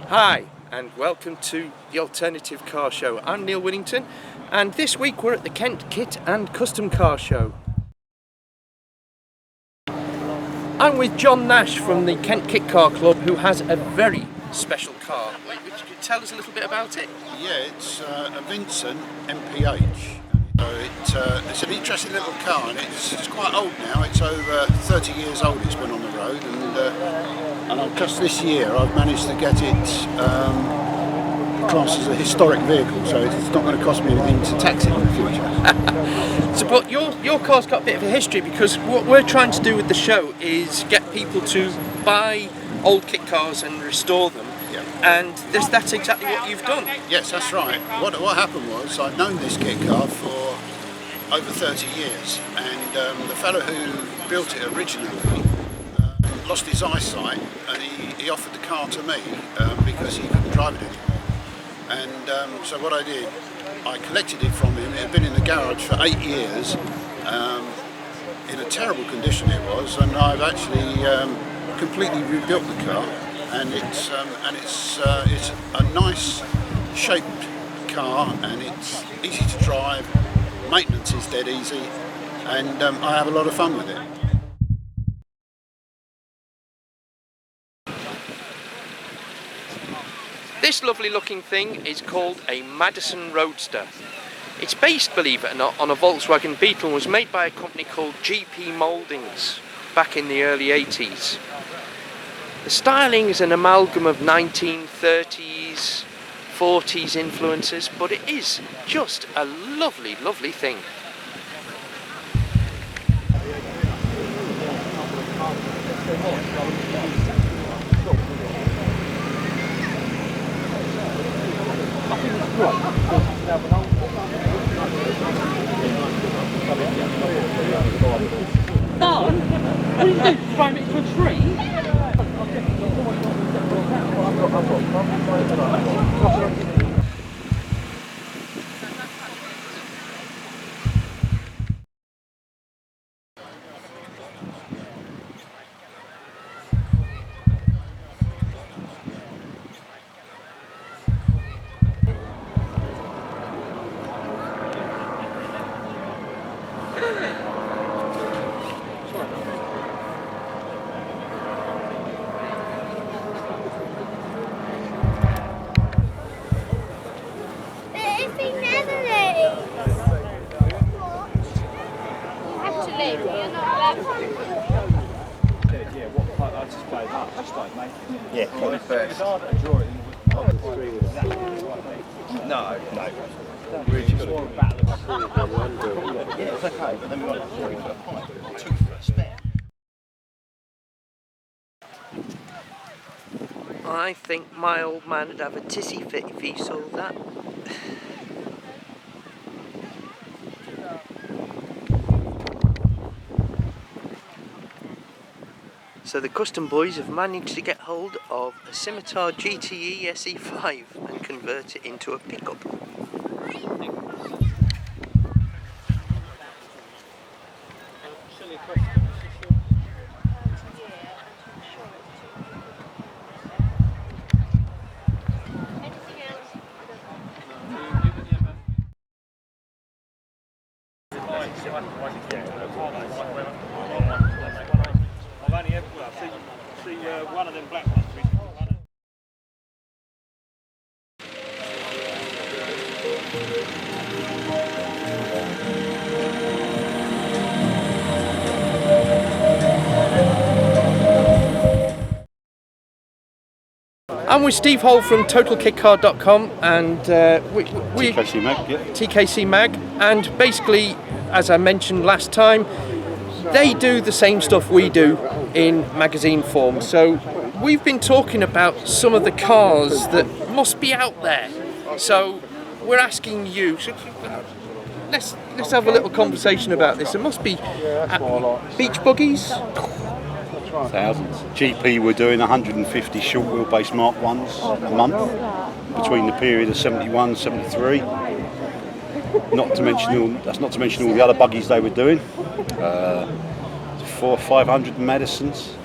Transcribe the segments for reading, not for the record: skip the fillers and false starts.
Hi, and welcome to the Alternative Car Show. I'm Neil Winnington, and this week we're at the Kent Kit and Custom Car Show. I'm with John Nash from the Kent Kit Car Club, who has a very special car. Would you tell us a little bit about it? Yeah, it's a Vincent MPH. So it's an interesting little car, and it's quite old now. It's over 30 years old. It's been on the road, and just this year I've managed to get it classed as a historic vehicle. So it's not going to cost me anything to tax it in the future. So, but your car's got a bit of a history, because what we're trying to do with the show is get people to buy old kit cars and restore them. Yeah. And that's exactly what you've done. Yes, that's right. What happened was I'd known this kit car for over 30 years, and the fellow who built it originally lost his eyesight, and he offered the car to me because he couldn't drive it anymore. And so what I did, I collected it from him. It had been in the garage for 8 years, in a terrible condition it was, and I've actually completely rebuilt the car. And it's a nice shaped car, and it's easy to drive. Maintenance is dead easy, and I have a lot of fun with it. This lovely looking thing is called a Madison Roadster. It's based, believe it or not, on a Volkswagen Beetle, and was made by a company called GP Mouldings back in the early 80s. The styling is an amalgam of 1930s, 40s influences, but it is just a lovely, lovely thing. Don, what do you do? Throw it to a tree? Yeah, probably first. No. Really got to yeah, it's okay, but then we got 3 for a pint, 2 for a spare. I think my old man would have a tissy fit if he saw that. So the Custom Boys have managed to get hold of a Scimitar GTE SE5 and convert it into a pickup. One of them black ones. I'm with Steve Hole from TotalKitcar.com, and we TKC Mag, yeah. TKC Mag, and basically, as I mentioned last time, they do the same stuff we do in magazine form. So we've been talking about some of the cars that must be out there. So we're asking you, let's have a little conversation about this. There must be beach buggies. Thousands. GP were doing 150 short wheelbase Mark 1s a month between the period of 71, 73. That's not to mention all the other buggies they were doing. 400, 500 Madisons,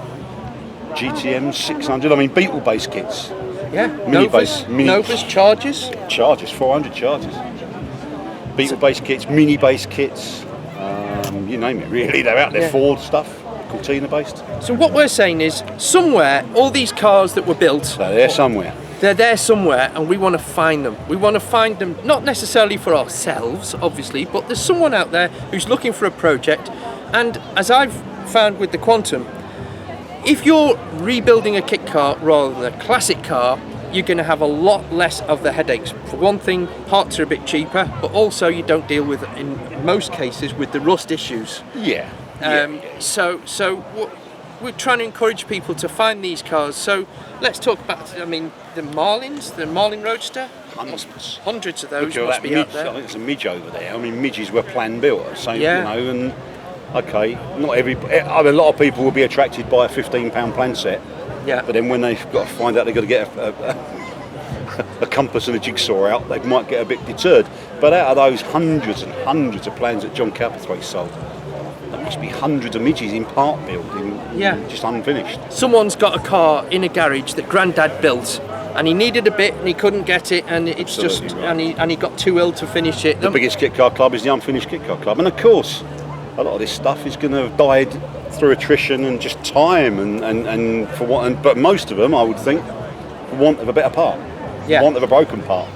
GTMs, 600. I mean, Beetle-based kits. Yeah. Mini-base. Novas chargers. Chargers, 400 chargers. Beetle-based kits, mini-based kits, you name it really. They're out there, Yeah. Ford stuff, Cortina-based. So what we're saying is, somewhere, all these cars that were built, They're there somewhere. they're there somewhere, and we want to find them. We want to find them, not necessarily for ourselves, obviously, but there's someone out there who's looking for a project. And as I've found with the Quantum, if you're rebuilding a kit car rather than a classic car, you're going to have a lot less of the headaches. For one thing, parts are a bit cheaper, but also you don't deal with, in most cases, with the rust issues. Yeah. So we're trying to encourage people to find these cars. So let's talk about, the Marlins, the Marlin Roadster. Hundreds of those Look at must that be out midge. there. I think it's a midge over there. I mean, midges were plan built, so Yeah. and okay, not every. I mean, a lot of people will be attracted by a £15 plan set, Yeah. but then when they've got to find out they've got to get a compass and a jigsaw out, they might get a bit deterred. But out of those hundreds and hundreds of plans that John Cowperthwaite sold, there must be hundreds of midges in part build, just unfinished. Someone's got a car in a garage that Grandad built, and he needed a bit and he couldn't get it, and it's Absolutely just right. and he got too ill to finish it. The biggest kit car club is the unfinished kit car club, and of course, a lot of this stuff is going to have died through attrition and just time, and for what. But most of them, I would think, for want of a better part, Yeah. want of a broken part.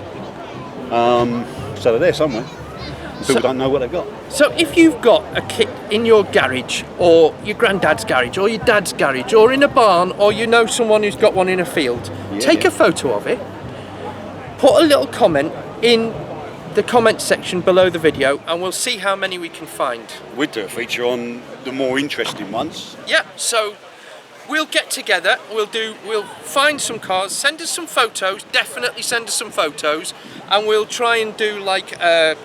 So they're there somewhere. People don't know what they've got. So if you've got a kit in your garage, or your granddad's garage, or your dad's garage, or in a barn, or you know someone who's got one in a field, take a photo of it, put a little comment in the comment section below the video, and we'll see how many we can find. We'd do a feature on the more interesting ones. Yeah, so we'll get together, we'll find some cars, send us some photos, definitely send us some photos, and we'll try and do like a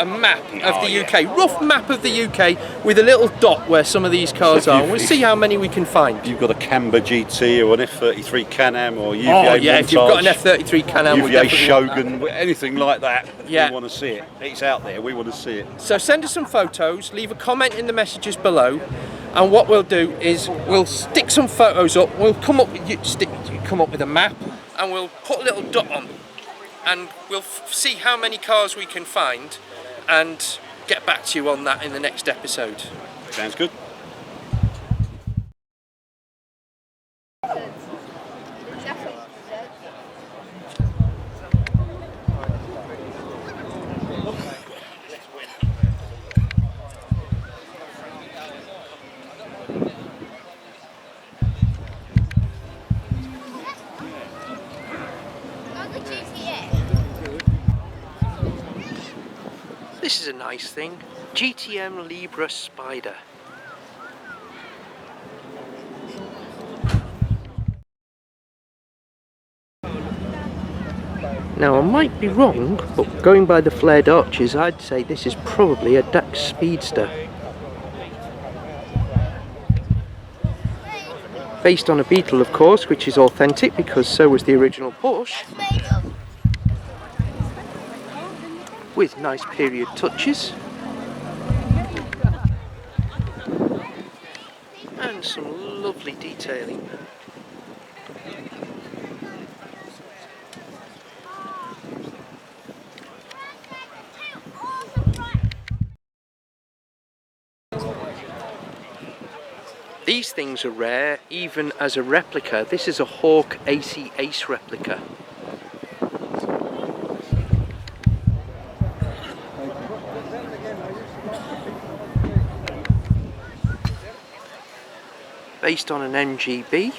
map of the UK, rough map of the UK with a little dot where some of these cars are, and we'll see how many we can find. If you've got a Camber GT or an F33 Can-Am or UVA Oh yeah, Montage, if you've got an F33 Can-Am, we'll UVA definitely want that. Shogun, anything like that, Yeah. we want to see it. It's out there, we want to see it. So send us some photos, leave a comment in the messages below, and what we'll do is we'll stick some photos up. We'll come up with a map, and we'll put a little dot on, and we'll see how many cars we can find, and get back to you on that in the next episode. Sounds good. This is a nice thing. GTM Libra Spider. Now I might be wrong, but going by the flared arches, I'd say this is probably a Dax Speedster. Based on a Beetle, of course, which is authentic because so was the original Porsche. With nice period touches. And some lovely detailing. These things are rare, even as a replica. This is a Hawk AC Ace replica. Based on an MGB.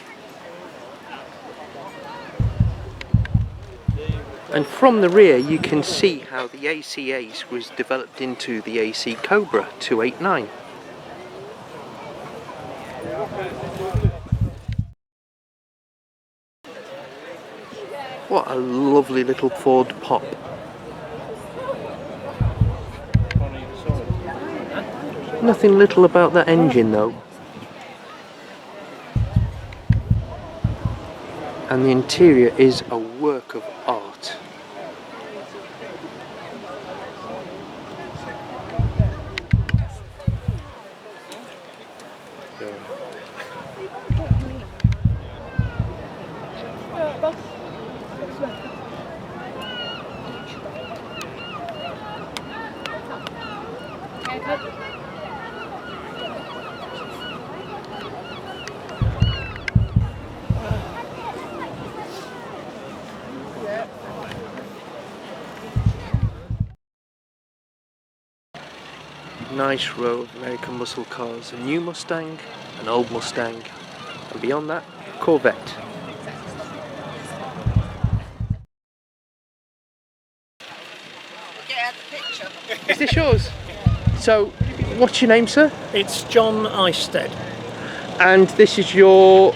And from the rear you can see how the AC Ace was developed into the AC Cobra 289. What a lovely little Ford Pop. Nothing little about that engine though. And the interior is a work of art. Nice row of American muscle cars, a new Mustang, an old Mustang, and beyond that, Corvette. Get out the picture. Is this yours? So, what's your name, sir? It's John Eisted. And this is your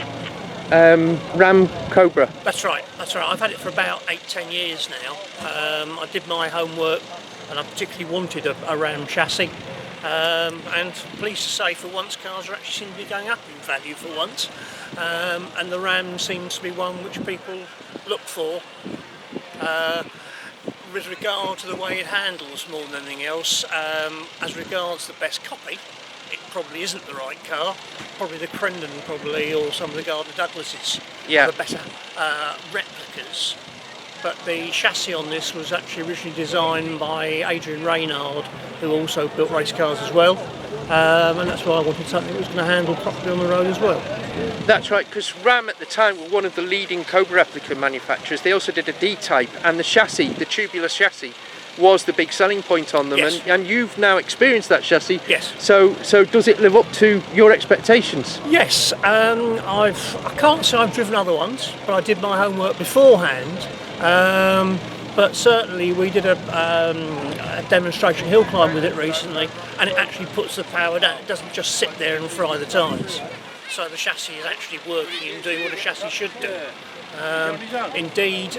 Ram Cobra. That's right, that's right. I've had it for about 8-10 years now. I did my homework and I particularly wanted a Ram chassis. And pleased to say for once cars are actually seem to be going up in value for once. And the Ram seems to be one which people look for. With regard to the way it handles more than anything else, as regards the best copy, it probably isn't the right car. Probably the Crendon, or some of the Gardner Douglases are the better replicas. But the chassis on this was actually originally designed by Adrian Reynard, who also built race cars as well. And that's why I wanted something that was going to handle properly on the road as well. That's right, because Ram at the time were one of the leading Cobra replica manufacturers. They also did a D-type, and the chassis, the tubular chassis, was the big selling point on them. Yes. And you've now experienced that chassis. Yes. So does it live up to your expectations? Yes, I can't say I've driven other ones, but I did my homework beforehand. But certainly we did a demonstration hill climb with it recently, and it actually puts the power down. It doesn't just sit there and fry the tyres. So the chassis is actually working and doing what a chassis should do. Indeed,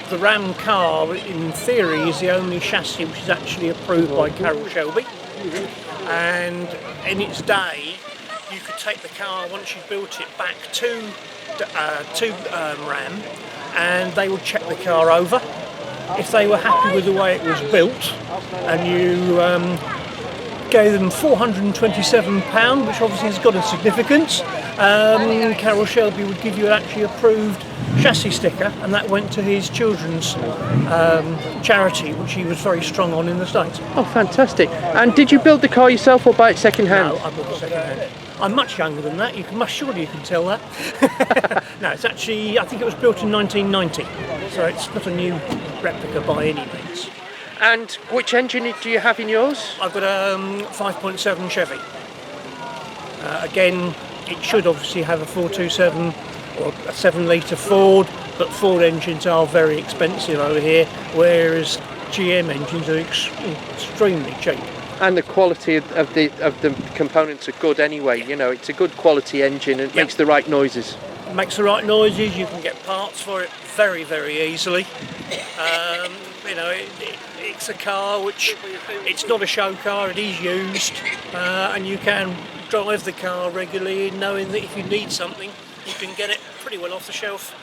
the Ram car, in theory, is the only chassis which is actually approved by Carroll Shelby. And in its day, you could take the car once you built it back to Ram, and they would check the car over. If they were happy with the way it was built, and you gave them £427, which obviously has got a significance, Carroll Shelby would give you an actually approved chassis sticker, and that went to his children's charity, which he was very strong on in the States. Oh, fantastic. And did you build the car yourself or buy it second hand? No, I bought it second hand. I'm much younger than that, surely you can tell that. No, it's actually, I think it was built in 1990, so it's not a new replica by any means. And which engine do you have in yours? I've got a 5.7 Chevy. Again, it should obviously have a 427 or a 7-litre Ford, but Ford engines are very expensive over here, whereas GM engines are extremely cheap. And the quality of the components are good anyway. You know, it's a good quality engine and it makes the right noises. It makes the right noises. You can get parts for it very, very easily. You know, it's a car which, it's not a show car, it is used, and you can drive the car regularly knowing that if you need something, you can get it pretty well off the shelf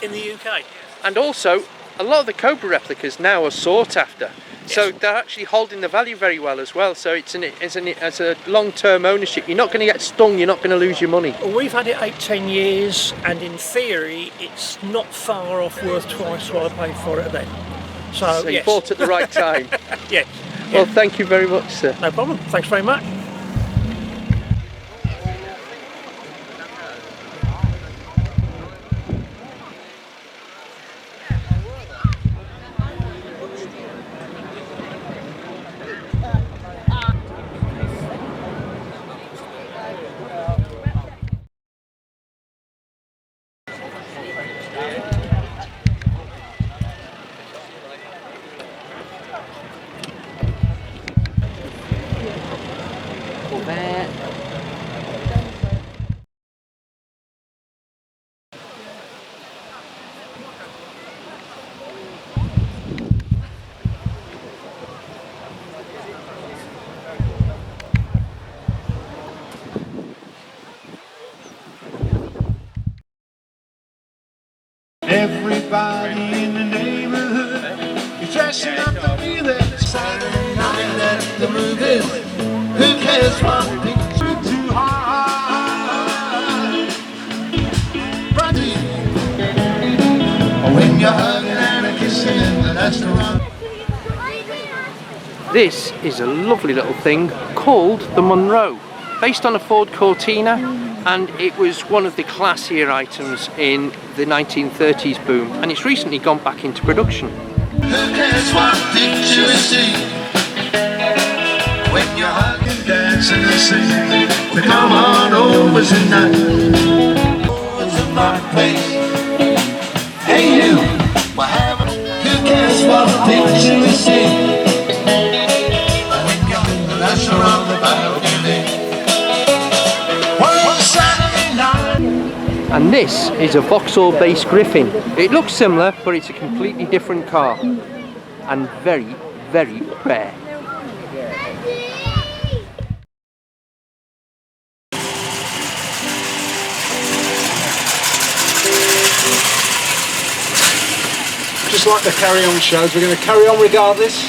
in the UK. And also, a lot of the Cobra replicas now are sought after. So they're actually holding the value very well as well. So it's a long-term ownership. You're not going to get stung. You're not going to lose your money. Well, we've had it 8-10 years, and in theory, it's not far off worth twice what I paid for it then. So you bought at the right time. Yeah. Well, thank you very much, sir. No problem. Thanks very much. Everybody in the neighborhood is dressing up to be there. Saturday night at the movies. Who cares what picture too hard? Friday. restaurant. This is a lovely little thing called the Monroe, based on a Ford Cortina, and it was one of the classier items in the 1930s boom, and it's recently gone back into production. Who cares what picture you see when you're hugging, dancing and singing? But come on over tonight. It's a fireplace. Hey you, we're having. Who cares what picture you see when you're in the restaurant, the balcony? One Saturday night. And this is a Vauxhall-based Griffin. It looks similar, but it's a completely different car, and very, very rare. Just like the carry-on shows, we're going to carry on regardless.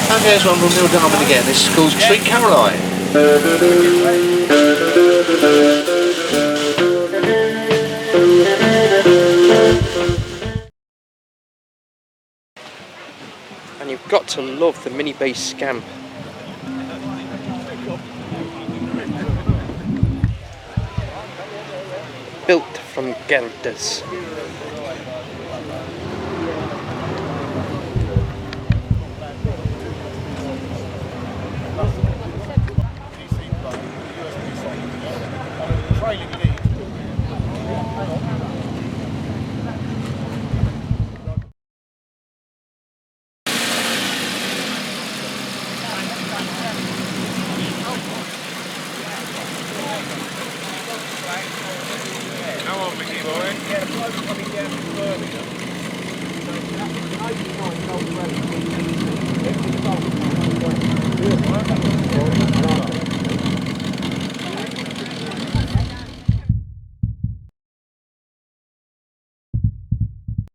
And here's one from Neil Diamond again. This is called Sweet Caroline. And you've got to love the mini bass Scamp. Built from Gelders.